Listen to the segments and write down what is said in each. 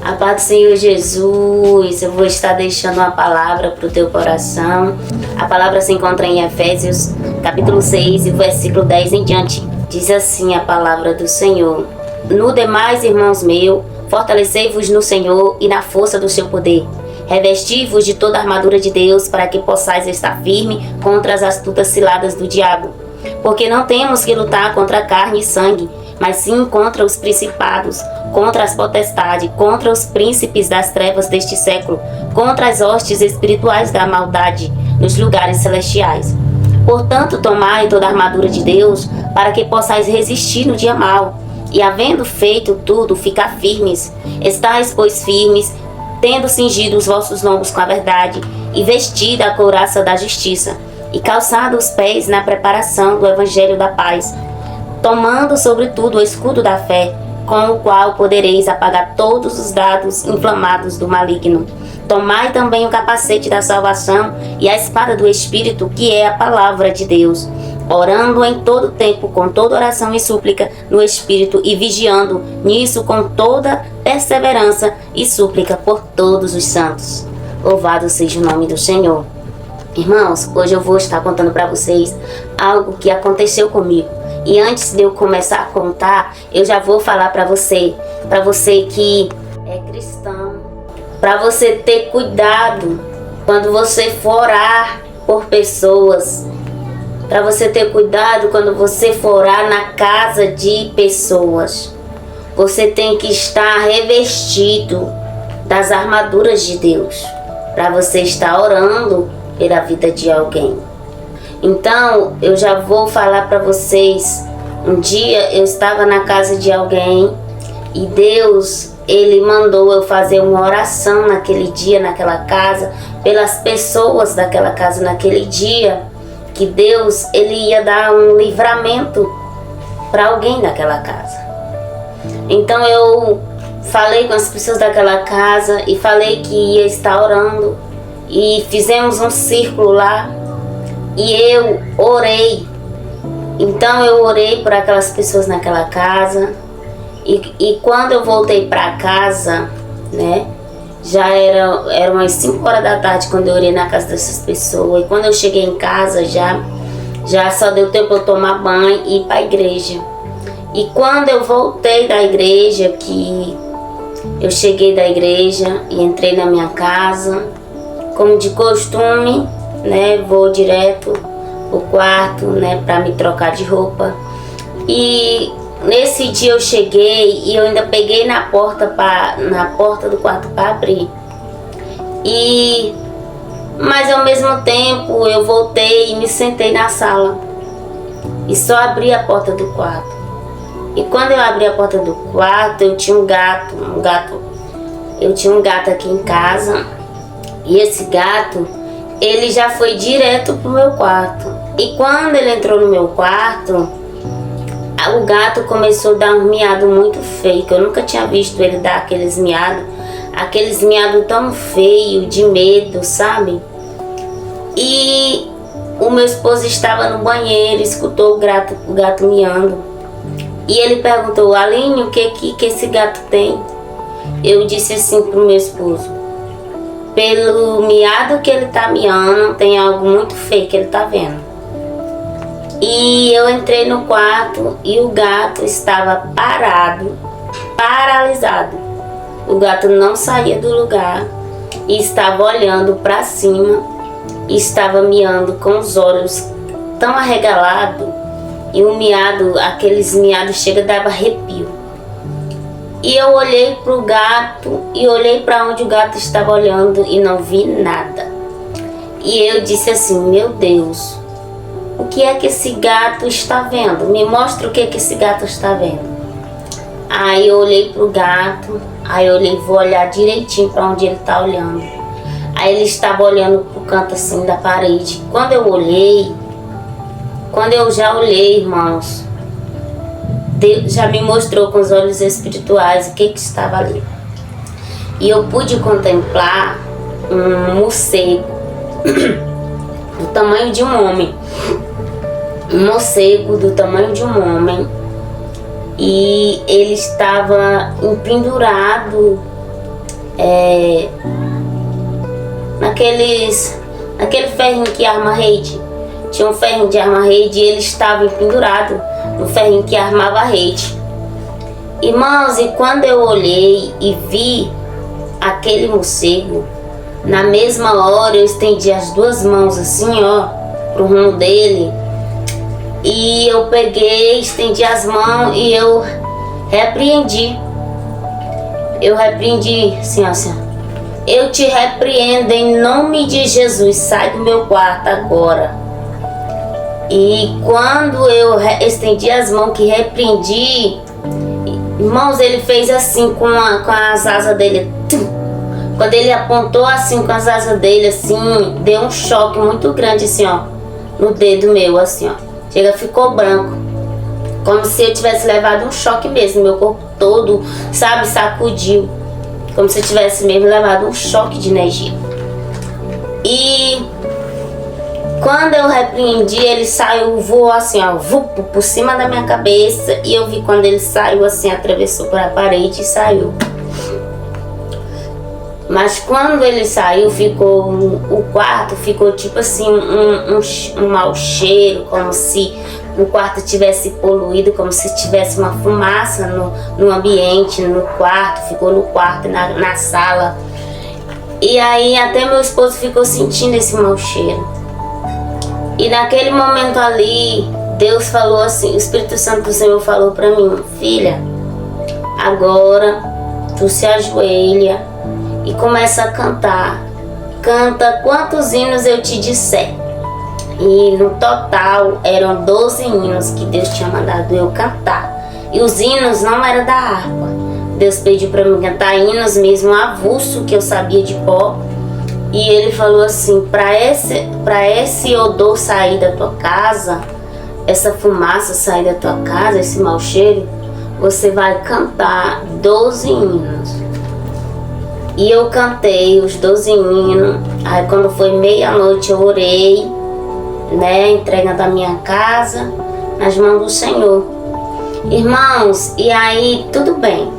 A paz do Senhor Jesus, eu vou estar deixando uma palavra para o teu coração. A palavra se encontra em Efésios, capítulo 6, e versículo 10 em diante. Diz assim a palavra do Senhor: No demais, irmãos meus, fortalecei-vos no Senhor e na força do seu poder. Revesti-vos de toda a armadura de Deus, para que possais estar firme contra as astutas ciladas do diabo. Porque não temos que lutar contra carne e sangue, mas sim contra os principados, contra as potestades, contra os príncipes das trevas deste século, contra as hostes espirituais da maldade nos lugares celestiais. Portanto, tomai toda a armadura de Deus, para que possais resistir no dia mau, e havendo feito tudo, ficar firmes. Estais, pois, firmes, tendo cingido os vossos lombos com a verdade, e vestida a couraça da justiça, e calçado os pés na preparação do evangelho da paz, tomando sobretudo o escudo da fé, com o qual podereis apagar todos os dardos inflamados do maligno. Tomai também o capacete da salvação e a espada do Espírito, que é a palavra de Deus, orando em todo tempo com toda oração e súplica no Espírito, e vigiando nisso com toda perseverança e súplica por todos os santos. Louvado seja o nome do Senhor. Irmãos, hoje eu vou estar contando para vocês algo que aconteceu comigo. E antes de eu começar a contar, eu já vou falar para você que é cristão, para você ter cuidado quando você for orar por pessoas, para você ter cuidado quando você for orar na casa de pessoas. Você tem que estar revestido das armaduras de Deus, para você estar orando pela vida de alguém. Então, eu já vou falar para vocês. Um dia eu estava na casa de alguém e Deus, Ele mandou eu fazer uma oração naquele dia, naquela casa, pelas pessoas daquela casa naquele dia, que Deus, Ele ia dar um livramento para alguém daquela casa. Então eu falei com as pessoas daquela casa e falei que ia estar orando, e fizemos um círculo lá. E eu orei. Então eu orei por aquelas pessoas naquela casa. E quando eu voltei para casa, né? Já era umas 5 horas da tarde quando eu orei na casa dessas pessoas. E quando eu cheguei em casa, já só deu tempo eu tomar banho e ir para a igreja. E quando eu voltei da igreja, que eu cheguei da igreja e entrei na minha casa, como de costume, né, vou direto pro quarto, né, para me trocar de roupa. E nesse dia eu cheguei e eu ainda peguei na porta do quarto para abrir. Mas ao mesmo tempo eu voltei e me sentei na sala e só abri a porta do quarto. E quando eu abri a porta do quarto, eu tinha um gato. Eu tinha um gato aqui em casa, e esse gato, ele já foi direto pro meu quarto. E quando ele entrou no meu quarto, o gato começou a dar um miado muito feio, que eu nunca tinha visto ele dar aqueles miados tão feios, de medo, sabe? E o meu esposo estava no banheiro, escutou o gato miando. E ele perguntou: Aline, o que esse gato tem? Eu disse assim pro meu esposo: pelo miado que ele tá miando, tem algo muito feio que ele tá vendo. E eu entrei no quarto e o gato estava paralisado. O gato não saía do lugar e estava olhando para cima e estava miando com os olhos tão arregalados, e o miado, aqueles miados chega dava arrepio. E eu olhei para o gato e olhei para onde o gato estava olhando e não vi nada. E eu disse assim: meu Deus, o que é que esse gato está vendo? Me mostra o que é que esse gato está vendo. Aí eu olhei para o gato, aí eu olhei, vou olhar direitinho para onde ele está olhando. Aí ele estava olhando para o canto assim da parede. Quando eu já olhei, irmãos, Deus já me mostrou com os olhos espirituais o que estava ali. E eu pude contemplar um morcego do tamanho de um homem. Um morcego do tamanho de um homem. E ele estava empendurado naquele ferrinho que arma a rede. Tinha um ferrinho de arma a rede e ele estava pendurado no ferrinho que armava a rede. Irmãos, e quando eu olhei e vi aquele morcego, na mesma hora eu estendi as duas mãos assim, ó, pro rumo dele. E eu peguei, estendi as mãos e eu repreendi. Eu repreendi, assim, ó, assim, ó. Eu te repreendo em nome de Jesus, sai do meu quarto agora. E quando eu estendi as mãos que repreendi, irmãos, ele fez assim com as asas dele. Quando ele apontou assim com as asas dele, assim, deu um choque muito grande, assim, ó, no dedo meu, assim, ó. Chega, ficou branco. Como se eu tivesse levado um choque mesmo. Meu corpo todo, sabe, sacudiu. Como se eu tivesse mesmo levado um choque de energia. E quando eu repreendi, ele saiu, voou assim, ó, por cima da minha cabeça. E eu vi quando ele saiu assim, atravessou por a parede e saiu. Mas quando ele saiu, o quarto ficou tipo assim, um mau cheiro, como se o quarto tivesse poluído, como se tivesse uma fumaça no ambiente, no quarto, ficou no quarto, na sala. E aí até meu esposo ficou sentindo esse mau cheiro. E naquele momento ali, Deus falou assim, o Espírito Santo do Senhor falou para mim: filha, agora tu se ajoelha e começa a cantar. Canta quantos hinos eu te disser. E no total eram 12 hinos que Deus tinha mandado eu cantar. E os hinos não eram da harpa. Deus pediu para mim cantar hinos mesmo avulso, que eu sabia de cor. E ele falou assim: para esse odor sair da tua casa, essa fumaça sair da tua casa, esse mau cheiro, você vai cantar 12 hinos. E eu cantei os 12 hinos. Aí quando foi meia-noite eu orei, né, entregando a minha casa nas mãos do Senhor. Irmãos, e aí tudo bem.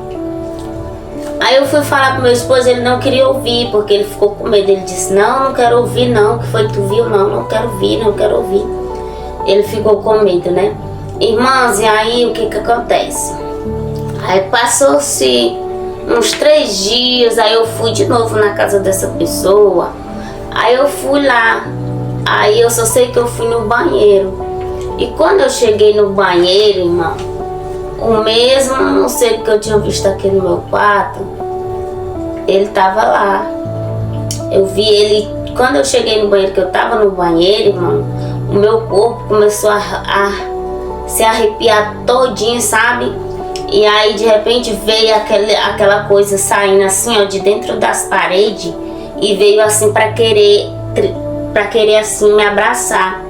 Aí eu fui falar pro meu esposo, ele não queria ouvir, porque ele ficou com medo. Ele disse: não quero ouvir não, que foi que tu viu? Não quero ouvir, não quero ouvir. Ele ficou com medo, né? Irmãos, e aí o que acontece? Aí passou-se uns 3 dias, aí eu fui de novo na casa dessa pessoa. Aí eu fui lá, aí eu só sei que eu fui no banheiro. E quando eu cheguei no banheiro, irmão, o mesmo morcego que eu tinha visto aqui no meu quarto, ele tava lá. Eu vi ele, quando eu cheguei no banheiro, que eu tava no banheiro, irmão, o meu corpo começou a se arrepiar todinho, sabe? E aí de repente veio aquela coisa saindo assim, ó, de dentro das paredes, e veio assim para querer assim me abraçar.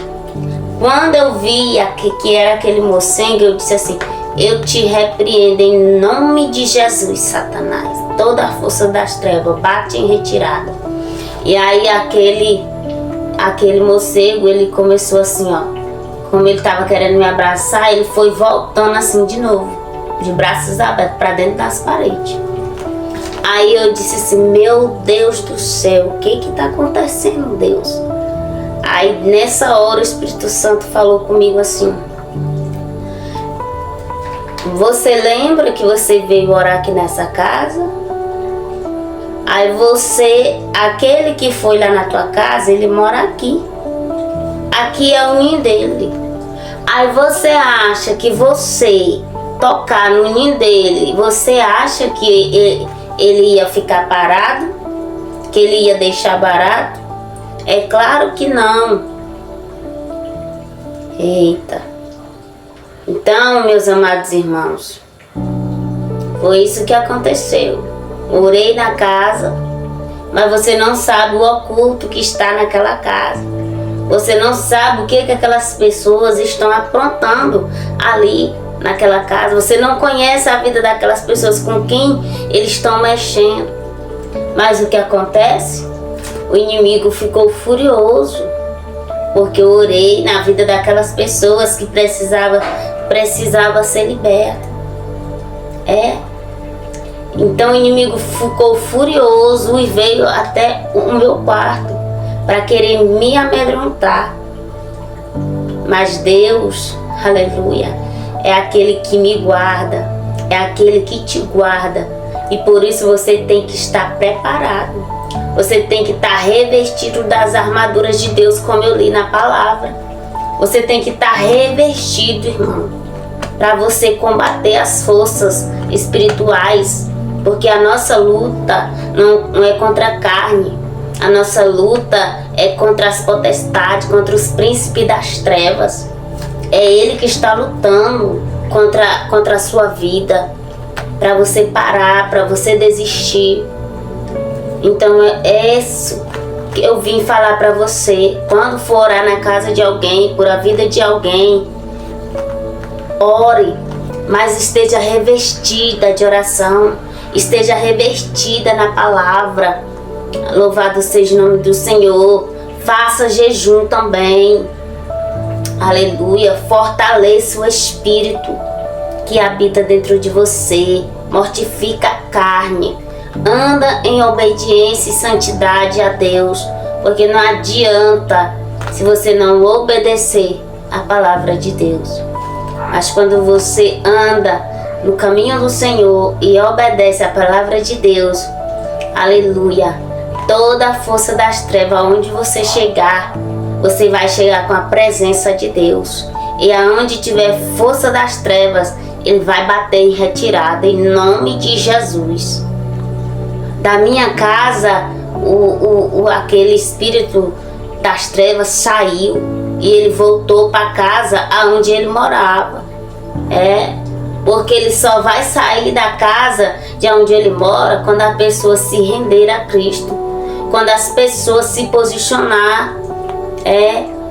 Quando eu vi que era aquele morcego, eu disse assim: eu te repreendo em nome de Jesus, Satanás. Toda a força das trevas, bate em retirada. E aí aquele morcego, ele começou assim, ó, como ele estava querendo me abraçar, ele foi voltando assim de novo, de braços abertos para dentro das paredes. Aí eu disse assim: meu Deus do céu, o que está acontecendo, Deus? Aí nessa hora o Espírito Santo falou comigo assim: você lembra que você veio orar aqui nessa casa? Aí aquele que foi lá na tua casa, ele mora aqui. Aqui é o ninho dele. Aí você acha que você tocar no ninho dele, você acha que ele ia ficar parado? Que ele ia deixar barato? É claro que não. Eita. Então, meus amados irmãos, foi isso que aconteceu. Orei na casa, mas você não sabe o oculto que está naquela casa. Você não sabe o que aquelas pessoas estão aprontando ali naquela casa. Você não conhece a vida daquelas pessoas com quem eles estão mexendo. Mas o que acontece? O inimigo ficou furioso, porque eu orei na vida daquelas pessoas que precisava ser liberta. Então o inimigo ficou furioso e veio até o meu quarto para querer me amedrontar. Mas Deus, aleluia, é aquele que me guarda, é aquele que te guarda. E por isso você tem que estar preparado. Você tem que estar revestido das armaduras de Deus, como eu li na palavra. Você tem que estar revestido, irmão, para você combater as forças espirituais. Porque a nossa luta não é contra a carne. A nossa luta é contra as potestades, contra os príncipes das trevas. É ele que está lutando contra a sua vida, para você parar, para você desistir. Então é isso que eu vim falar para você. Quando for orar na casa de alguém, por a vida de alguém, ore, mas esteja revestida de oração, esteja revestida na palavra. Louvado seja o nome do Senhor. Faça jejum também. Aleluia. Fortaleça o espírito que habita dentro de você. Mortifica a carne. Anda em obediência e santidade a Deus. Porque não adianta se você não obedecer a palavra de Deus. Mas quando você anda no caminho do Senhor e obedece a palavra de Deus, aleluia, toda a força das trevas, aonde você chegar, você vai chegar com a presença de Deus. E aonde tiver força das trevas, ele vai bater em retirada, em nome de Jesus. Da minha casa, aquele espírito das trevas saiu e ele voltou para casa aonde ele morava. Porque ele só vai sair da casa de onde ele mora quando a pessoa se render a Cristo, quando as pessoas se posicionar.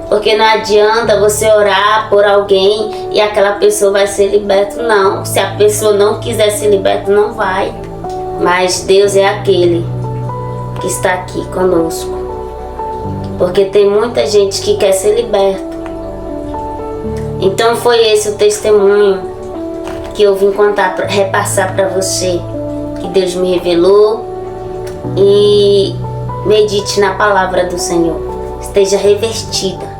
Porque não adianta você orar por alguém e aquela pessoa vai ser liberta, não. Se a pessoa não quiser ser liberta, não vai. Mas Deus é aquele que está aqui conosco, porque tem muita gente que quer ser liberta. Então foi esse o testemunho que eu vim contar, repassar para você, que Deus me revelou. E medite na palavra do Senhor, esteja revestida